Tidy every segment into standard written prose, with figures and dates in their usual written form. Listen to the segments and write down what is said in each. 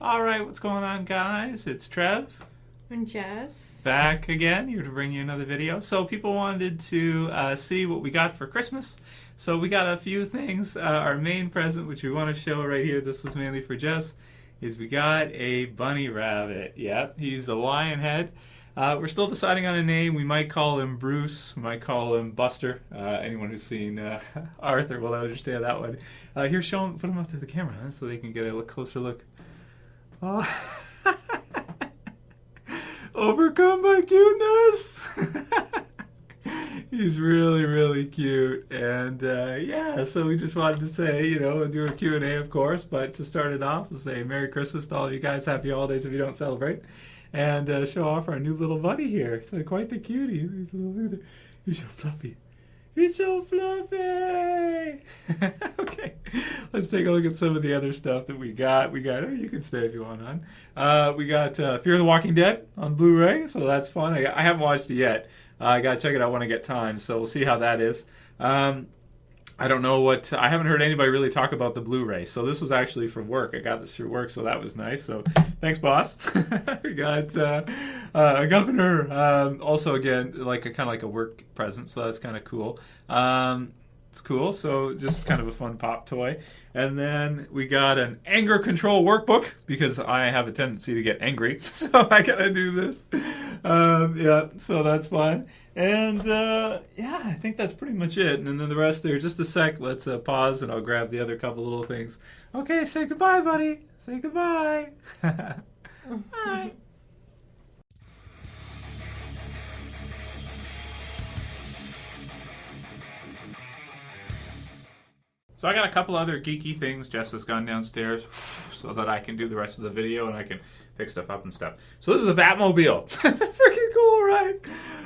All right, what's going on, guys? It's Trev. And Jess. Back again, here to bring you another video. So people wanted to see what we got for Christmas. So we got a few things. Our main present, which we want to show right here, this was mainly for Jess, is we got a bunny rabbit. Yep, he's a lion head. We're still deciding on a name. We might call him Bruce. We might call him Buster. Anyone who's seen Arthur will understand that one. Here, show him, put him up to the camera so they can get a closer look. Oh. Overcome by cuteness. He's really, really cute. And yeah, so we just wanted to say, do a Q&A, of course, but to start it off, we'll say Merry Christmas to all of you guys. Happy holidays if you don't celebrate. And show off our new little buddy here. It's quite the cutie. He's so fluffy. He's so fluffy. Okay, let's take a look at some of the other stuff that we got. You can stay if you want on. We got Fear the Walking Dead on Blu-ray, so that's fun. I haven't watched it yet. I got to check it out when I get time, so we'll see how that is. I don't know I haven't heard anybody really talk about the Blu-ray, so this was actually for work. I got this through work, so that was nice. So thanks, boss. We got a governor, also again, kind of like a work present, so that's kind of cool. It's cool, so just kind of a fun pop toy. And then we got an anger control workbook, because I have a tendency to get angry, so I gotta do this. Yeah, so that's fun. And yeah, I think that's pretty much it. And then the rest there, just a sec, let's pause and I'll grab the other couple little things. Okay, say goodbye, buddy. Say goodbye. Bye. So I got a couple other geeky things. Jess has gone downstairs so that I can do the rest of the video and I can pick stuff up and stuff. So this is the Batmobile. Freaking cool, right?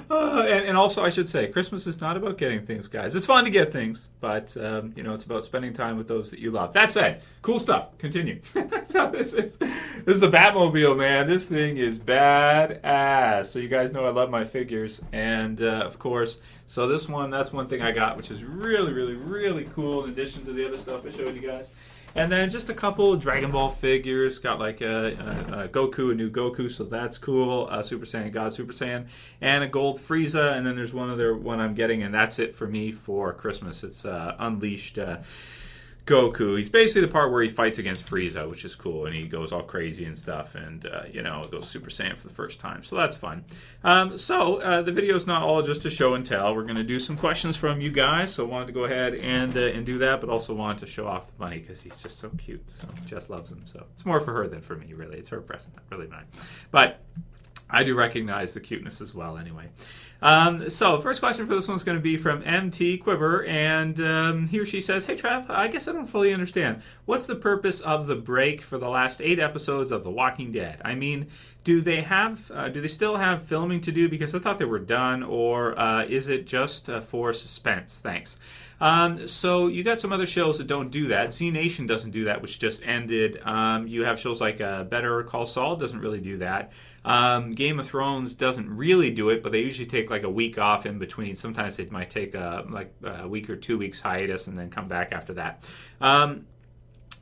And also I should say, Christmas is not about getting things, guys. It's fun to get things, but it's about spending time with those that you love. That said, cool stuff. Continue. So this is the Batmobile, man. This thing is badass. So you guys know I love my figures, and of course, so that's one thing I got, which is really, really, really cool. In addition to the other stuff I showed you guys. And then just a couple Dragon Ball figures. Got like a Goku, a new Goku, so that's cool. Super Saiyan God, Super Saiyan, and a gold Frieza. And then there's one other one I'm getting, and that's it for me for Christmas. It's Unleashed Goku. He's basically the part where he fights against Frieza, which is cool, and he goes all crazy and stuff, and goes Super Saiyan for the first time, so that's fun. So the video is not all just a show and tell. We're going to do some questions from you guys, so I wanted to go ahead and do that, but also wanted to show off the bunny because he's just so cute. So Jess loves him, so it's more for her than for me, really. It's her present, not really mine. But I do recognize the cuteness as well anyway. So first question for this one is going to be from T-QUIVER, and he or she says, "Hey Trev, I guess I don't fully understand. What's the purpose of the break for the last 8 episodes of The Walking Dead? I mean, do they still have filming to do because I thought they were done, or is it just for suspense? Thanks." So you got some other shows that don't do that. Z Nation doesn't do that, which just ended. You have shows like Better Call Saul doesn't really do that. Game of Thrones doesn't really do it, but they usually take like a week off in between. Sometimes they might take a week or 2 weeks hiatus and then come back after that.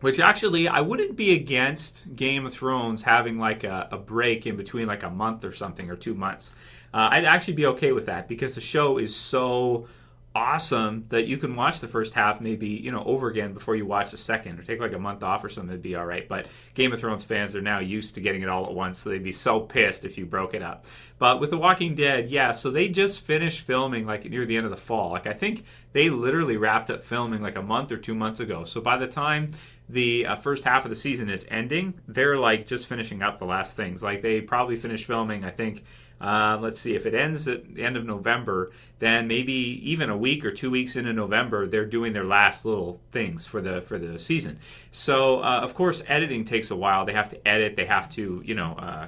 Which actually, I wouldn't be against Game of Thrones having like a break in between, like a month or something, or 2 months. I'd actually be okay with that because the show is so awesome that you can watch the first half maybe over again before you watch the second, or take like a month off or something. It'd be all right. But Game of Thrones fans are now used to getting it all at once, so they'd be so pissed if you broke it up. But with The Walking Dead, yeah, so they just finished filming like near the end of the fall. Like I think they literally wrapped up filming like a month or 2 months ago. So by the time the first half of the season is ending, they're like just finishing up the last things. Like they probably finished filming, I think, let's see, if it ends at the end of November, then maybe even a week or 2 weeks into November, they're doing their last little things for the season. So, of course, editing takes a while. They have to edit. They have to,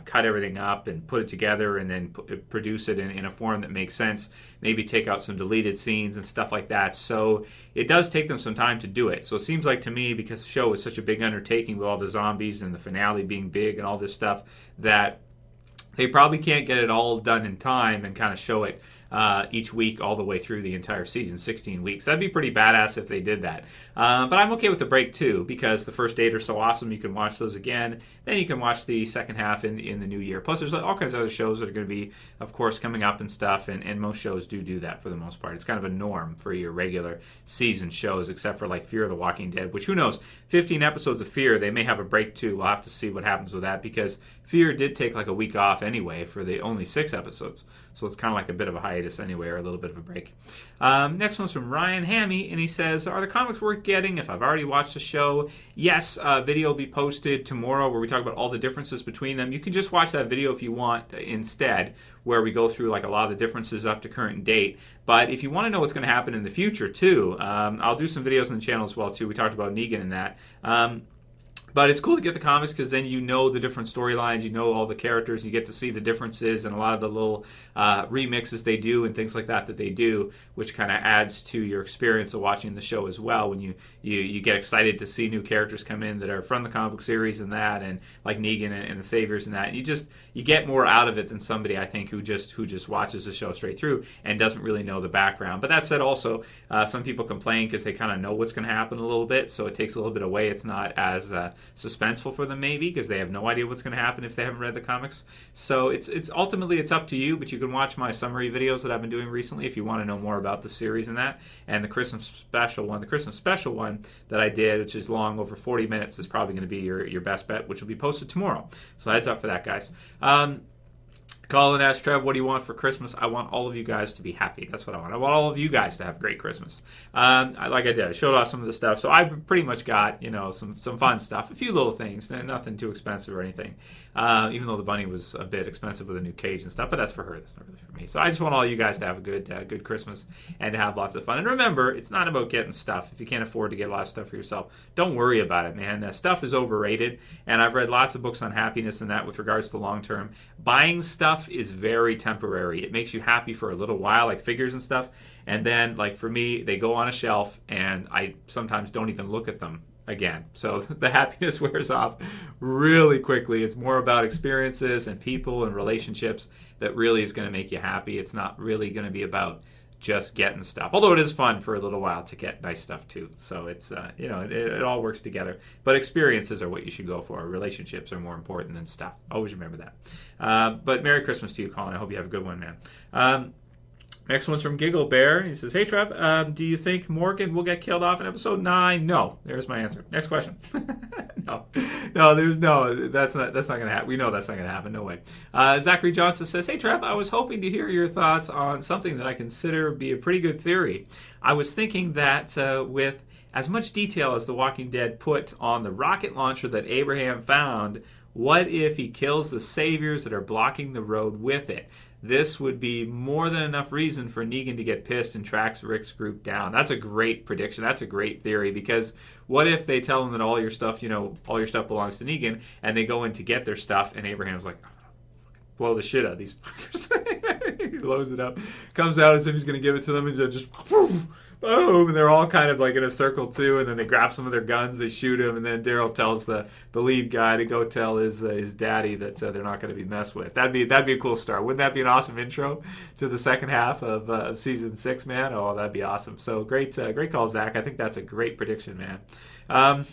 cut everything up and put it together and then produce it in a form that makes sense. Maybe take out some deleted scenes and stuff like that. So it does take them some time to do it. So it seems like to me, because the show is such a big undertaking with all the zombies and the finale being big and all this stuff, that they probably can't get it all done in time and kind of show it each week all the way through the entire season, 16 weeks. That'd be pretty badass if they did that. But I'm okay with the break too, because the first 8 are so awesome. You can watch those again. Then you can watch the second half in the new year. Plus, there's all kinds of other shows that are going to be, of course, coming up and stuff. And most shows do that for the most part. It's kind of a norm for your regular season shows, except for like Fear of the Walking Dead, which who knows? 15 episodes of Fear, they may have a break too. We'll have to see what happens with that, because Fear did take like a week off anyway for the only 6 episodes. So it's kind of like a bit of a hiatus anyway, or a little bit of a break. Next one's from Ryan Hammy, and he says, are the comics worth getting if I've already watched the show? Yes, video will be posted tomorrow where we talk about all the differences between them. You can just watch that video if you want instead, where we go through like a lot of the differences up to current date. But if you want to know what's going to happen in the future too, I'll do some videos on the channel as well too. We talked about Negan in that. But it's cool to get the comics, because then you know the different storylines, you know all the characters, you get to see the differences and a lot of the little remixes they do and things like that they do, which kind of adds to your experience of watching the show as well. When you get excited to see new characters come in that are from the comic book series and that, and like Negan and the Saviors and that. You get more out of it than somebody, I think, who just watches the show straight through and doesn't really know the background. But that said, also some people complain because they kind of know what's going to happen a little bit, so it takes a little bit away. It's not as suspenseful for them, maybe, because they have no idea what's going to happen if they haven't read the comics. So it's ultimately it's up to you, but you can watch my summary videos that I've been doing recently if you want to know more about the series and that. And the Christmas special one that I did, which is long, over 40 minutes, is probably going to be your best bet, which will be posted tomorrow. So heads up for that, guys. Collin asked, Trev, what do you want for Christmas? I want all of you guys to be happy. That's what I want. I want all of you guys to have a great Christmas. I showed off some of the stuff. So I pretty much got, some fun stuff. A few little things. Nothing too expensive or anything. Even though the bunny was a bit expensive with a new cage and stuff. But that's for her. That's not really for me. So I just want all you guys to have a good Christmas and to have lots of fun. And remember, it's not about getting stuff. If you can't afford to get a lot of stuff for yourself, don't worry about it, man. Stuff is overrated. And I've read lots of books on happiness and that with regards to long term. Buying stuff is very temporary. It makes you happy for a little while, like figures and stuff, and then, like for me, they go on a shelf and I sometimes don't even look at them again. So the happiness wears off really quickly. It's more about experiences and people and relationships that really is going to make you happy. It's not really going to be about just getting stuff, although it is fun for a little while to get nice stuff too. So it's it all works together, but experiences are what you should go for. Relationships are more important than stuff. Always remember that. But Merry Christmas to you, Collin. I hope you have a good one, man. Next one's from Giggle Bear. He says, hey, Trev, do you think Morgan will get killed off in episode 9? No. There's my answer. Next question. No, that's not going to happen. We know that's not going to happen. No way. Zachary Johnson says, hey, Trev, I was hoping to hear your thoughts on something that I consider be a pretty good theory. I was thinking that with as much detail as The Walking Dead put on the rocket launcher that Abraham found, what if he kills the saviors that are blocking the road with it? This would be more than enough reason for Negan to get pissed and tracks Rick's group down. That's a great prediction. That's a great theory, because what if they tell him that all your stuff belongs to Negan, and they go in to get their stuff, and Abraham's like, blow the shit out of these fuckers. He loads it up, comes out as if he's going to give it to them, and just boom, and they're all kind of like in a circle too, and then they grab some of their guns, they shoot him, and then Daryl tells the lead guy to go tell his daddy that they're not going to be messed with. That'd be a cool start. Wouldn't that be an awesome intro to the second half of season 6, man? Oh, that'd be awesome. So great call, Zach. I think that's a great prediction, man.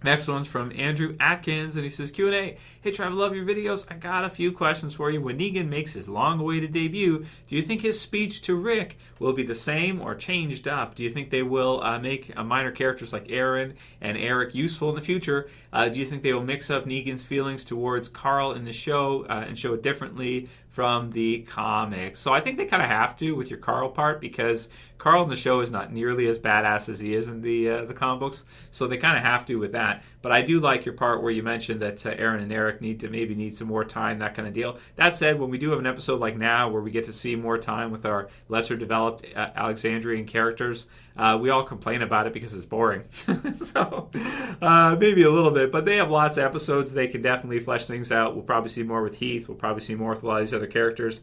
Next one's from Andrew Atkins, and he says, Q&A. Hey, Trev, I love your videos. I got a few questions for you. When Negan makes his long-awaited debut, do you think his speech to Rick will be the same or changed up? Do you think they will make minor characters like Aaron and Eric useful in the future? Do you think they will mix up Negan's feelings towards Carl in the show and show it differently from the comics? So I think they kind of have to with your Carl part, because Carl in the show is not nearly as badass as he is in the comic books. So they kind of have to with that. But I do like your part where you mentioned that Aaron and Eric need some more time, that kind of deal. That said, when we do have an episode like now where we get to see more time with our lesser developed Alexandrian characters, we all complain about it because it's boring. So maybe a little bit, but they have lots of episodes. They can definitely flesh things out. We'll probably see more with Heath. We'll probably see more with a lot of these other characters.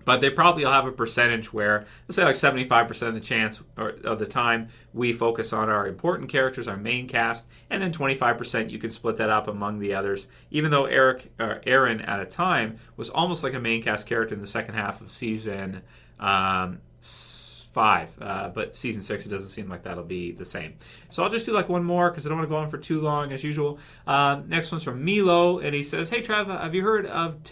But they probably will have a percentage where, let's say like 75% of the chance or of the time, we focus on our important characters, our main cast, and then 25% you can split that up among the others. Even though Aaron at a time was almost like a main cast character in the second half of season 5, but season 6 it doesn't seem like that'll be the same. So I'll just do like one more because I don't want to go on for too long as usual. Next one's from Milo, and he says, "Hey Trev, have you heard of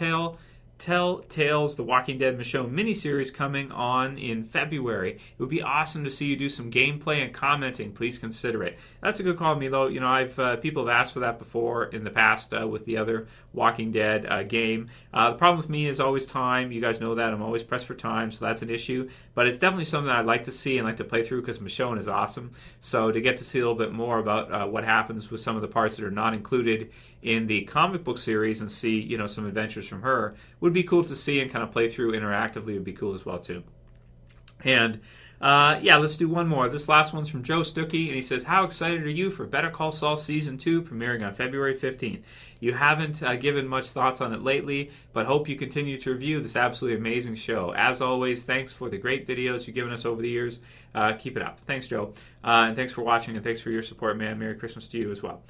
Telltale's The Walking Dead Michonne miniseries coming on in February? It would be awesome to see you do some gameplay and commenting. Please consider it." That's a good call, Milo. You know, I've people have asked for that before in the past with the other Walking Dead game. The problem with me is always time. You guys know that. I'm always pressed for time, so that's an issue. But it's definitely something I'd like to see and like to play through because Michonne is awesome. So to get to see a little bit more about what happens with some of the parts that are not included in the comic book series and see, you know, some adventures from her would be cool to see and kind of play through interactively would be cool as well too. And yeah, let's do one more. This last one's from Joe Stuckey, and he says, "How excited are you for Better Call Saul Season 2 premiering on February 15th? You haven't given much thoughts on it lately, but hope you continue to review this absolutely amazing show. As always, thanks for the great videos you've given us over the years. Keep it up." Thanks, Joe. And thanks for watching, and thanks for your support, man. Merry Christmas to you as well.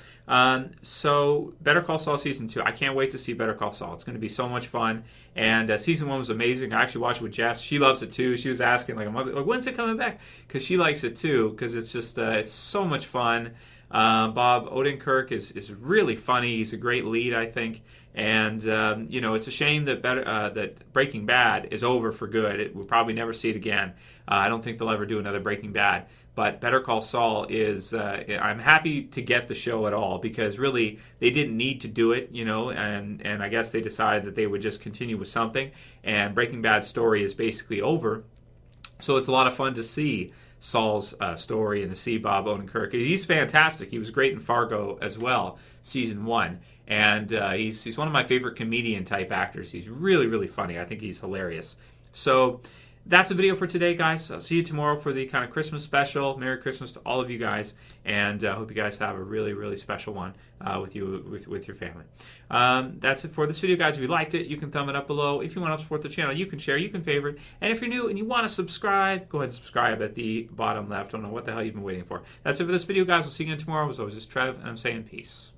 So, Better Call Saul Season 2. I can't wait to see Better Call Saul. It's going to be so much fun. And Season 1 was amazing. I actually watched it with Jess. She loves it too. She was asking, like, when's it coming back? Because she likes it too, because it's just, it's so much fun. Bob Odenkirk is really funny. He's a great lead, I think. And, you know, it's a shame that that Breaking Bad is over for good. We'll probably never see it again. I don't think they'll ever do another Breaking Bad. But Better Call Saul is, I'm happy to get the show at all because really they didn't need to do it, you know, and I guess they decided that they would just continue with something. And Breaking Bad's story is basically over. So it's a lot of fun to see Saul's story and to see Bob Odenkirk. He's fantastic. He was great in Fargo as well, season 1. And he's one of my favorite comedian type actors. He's really, really funny. I think he's hilarious. So that's the video for today, guys. I'll see you tomorrow for the kind of Christmas special. Merry Christmas to all of you guys, and I hope you guys have a really, really special one with your family. That's it for this video, guys. If you liked it, you can thumb it up below. If you want to support the channel, you can share, you can favorite, and if you're new and you want to subscribe, go ahead and subscribe at the bottom left. I don't know what the hell you've been waiting for. That's it for this video, guys. We'll see you again tomorrow. As always, it's Trev, and I'm saying peace.